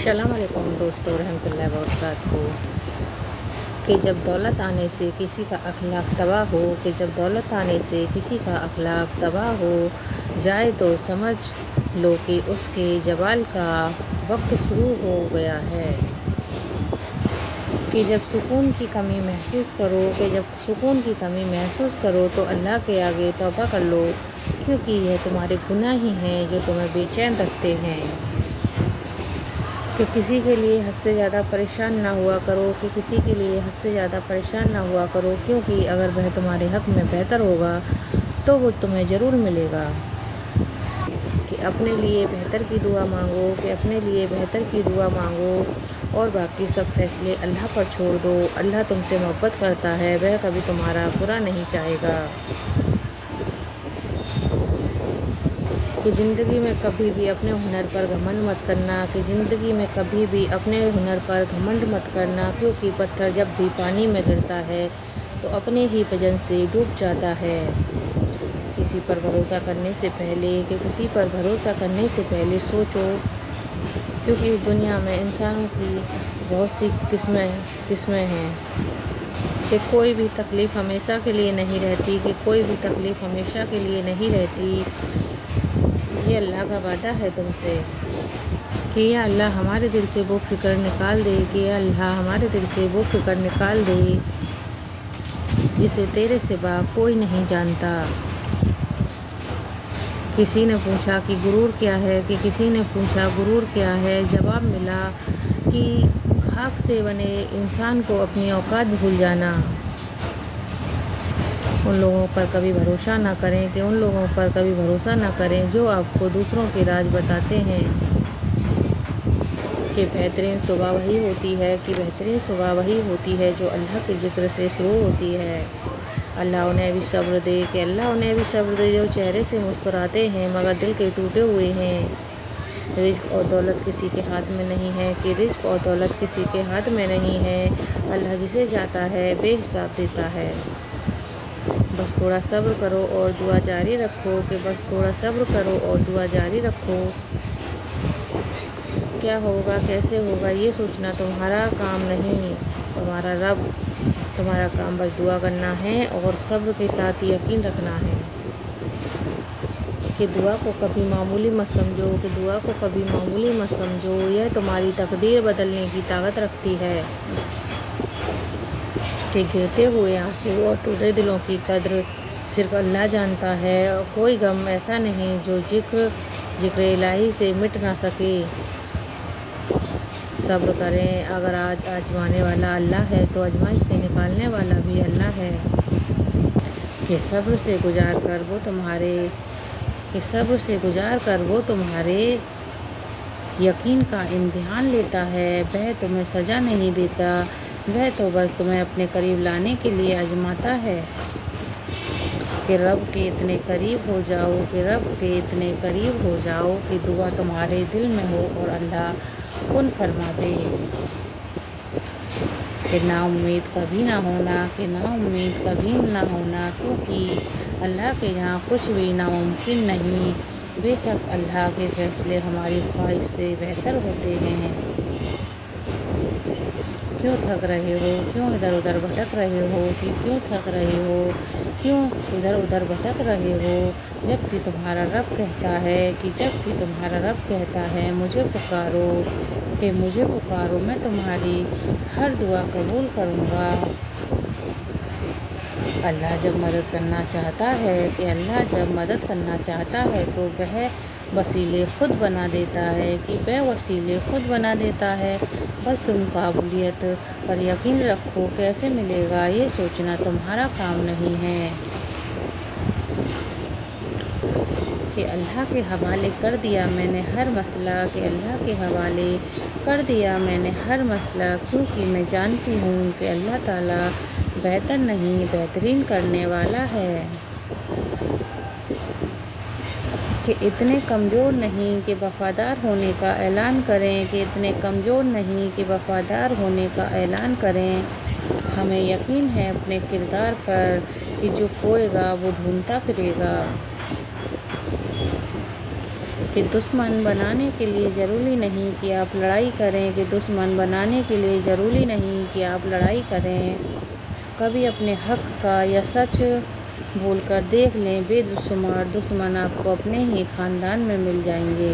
अस्सलाम वालेकुम दोस्तों रहमतुल्लाहि व बरकातहू। कि जब दौलत आने से किसी का अखलाक तबाह हो कि जब दौलत आने से किसी का अखलाक तबाह हो जाए तो समझ लो कि उसके जवाल का वक्त शुरू हो गया है। कि जब सुकून की कमी महसूस करो कि जब सुकून की कमी महसूस करो तो अल्लाह के आगे तौबा कर लो, क्योंकि यह तुम्हारे गुनाह ही हैं जो तुम्हें बेचैन रखते हैं। कि किसी के लिए हद से ज़्यादा परेशान ना हुआ करो कि किसी के लिए हद से ज़्यादा परेशान ना हुआ करो, क्योंकि अगर वह तुम्हारे हक़ में बेहतर होगा तो वो तुम्हें ज़रूर मिलेगा। कि अपने लिए बेहतर की दुआ मांगो कि अपने लिए बेहतर की दुआ मांगो और बाकी सब फैसले अल्लाह पर छोड़ दो। अल्लाह तुमसे मोहब्बत करता है, वह कभी तुम्हारा बुरा नहीं चाहेगा। कि ज़िंदगी में कभी भी अपने हुनर पर घमंड मत करना कि ज़िंदगी में कभी भी अपने हुनर पर घमंड मत करना, क्योंकि पत्थर जब भी पानी में गिरता है तो अपने ही वजन से डूब जाता है। किसी पर भरोसा करने से पहले कि किसी पर भरोसा करने से पहले सोचो, क्योंकि दुनिया में इंसानों की बहुत सी किस्में हैं कि कोई भी तकलीफ़ हमेशा के लिए नहीं रहती कि कोई भी तकलीफ़ हमेशा के लिए नहीं रहती। ये अल्लाह का वादा है तुमसे कि या अल्लाह हमारे दिल से वो फ़िक्र निकाल दे कि या अल्लाह हमारे दिल से वो फ़िक्र निकाल दे जिसे तेरे सिवा कोई नहीं जानता। किसी ने पूछा कि गुरूर क्या है कि किसी ने पूछा गुरूर क्या है, जवाब मिला कि खाक से बने इंसान को अपनी औकात भूल जाना। उन लोगों पर कभी भरोसा ना करें कि उन लोगों पर कभी भरोसा ना करें जो आपको दूसरों के राज बताते हैं। कि बेहतरीन सुबह वही होती है कि बेहतरीन सुबह वही होती है जो अल्लाह के ज़िक्र से शुरू होती है। अल्लाह उन्हें भी सब्र दे कि अल्लाह उन्हें भी सब्र दे जो चेहरे से मुस्कुराते हैं मगर दिल के टूटे हुए हैं। रिज़्क़ और दौलत किसी के हाथ में नहीं है कि रिज़्क़ और दौलत किसी के हाथ में नहीं है। अल्लाह जिसे चाहता है बेहिसाब देता है। बस थोड़ा सब्र करो और दुआ जारी रखो कि बस थोड़ा सब्र करो और दुआ जारी रखो। क्या होगा कैसे होगा ये सोचना तुम्हारा काम नहीं, तुम्हारा काम बस दुआ करना है और सब्र के साथ यकीन रखना है। कि दुआ को कभी मामूली मत समझो कि दुआ को कभी मामूली मत समझो, यह तुम्हारी तकदीर बदलने की ताकत रखती है। कि गिरते हुए आंसू और टूटे दिलों की कद्र सिर्फ अल्लाह जानता है और कोई गम ऐसा नहीं जो जिक्र इलाही से मिट ना सके। सब्र करें, अगर आज आजमाने वाला अल्लाह है तो आजमाइश से निकालने वाला भी अल्लाह है। कि सब्र से गुजार कर वो तुम्हारे यकीन का इम्तिहान लेता है। वह तुम्हें सज़ा नहीं देता, वह तो बस तुम्हें अपने करीब लाने के लिए आजमाता है। कि रब के इतने करीब हो जाओ कि दुआ तुम्हारे दिल में हो और अल्लाह कुन फरमा दे। कि नाउम्मीद कभी ना होना क्योंकि अल्लाह के यहाँ कुछ भी नामुमकिन नहीं। बेशक अल्लाह के फ़ैसले हमारी ख्वाहिश से बेहतर होते हैं। क्यों थक रहे हो, क्यों इधर उधर भटक रहे हो कि क्यों थक रहे हो, क्यों इधर उधर भटक रहे हो। जबकि तुम्हारा रब कहता है मुझे पुकारो मैं तुम्हारी हर दुआ कबूल करूँगा। अल्लाह जब मदद करना चाहता है तो वह वसीले खुद बना देता है। बस तुम काबुलियत पर यकीन रखो, कैसे मिलेगा ये सोचना तुम्हारा काम नहीं है। कि अल्लाह के हवाले कर दिया मैंने हर मसला क्योंकि मैं जानती हूँ कि अल्लाह ताला बेहतर नहीं बेहतरीन करने वाला है। कि इतने कमज़ोर नहीं कि वफ़ादार होने का ऐलान करें हमें यकीन है अपने किरदार पर कि जो खोएगा वो ढूंढता फिरेगा। کہ دشمن بنانے کے لیے ضروری نہیں کہ آپ لڑائی کریں، کہ دشمن بنانے کے لیے ضروری نہیں کہ آپ لڑائی کریں۔ کبھی اپنے حق کا یا سچ بول کر دیکھ لیں، بے شمار دشمن آپ کو اپنے ہی خاندان میں مل جائیں گے۔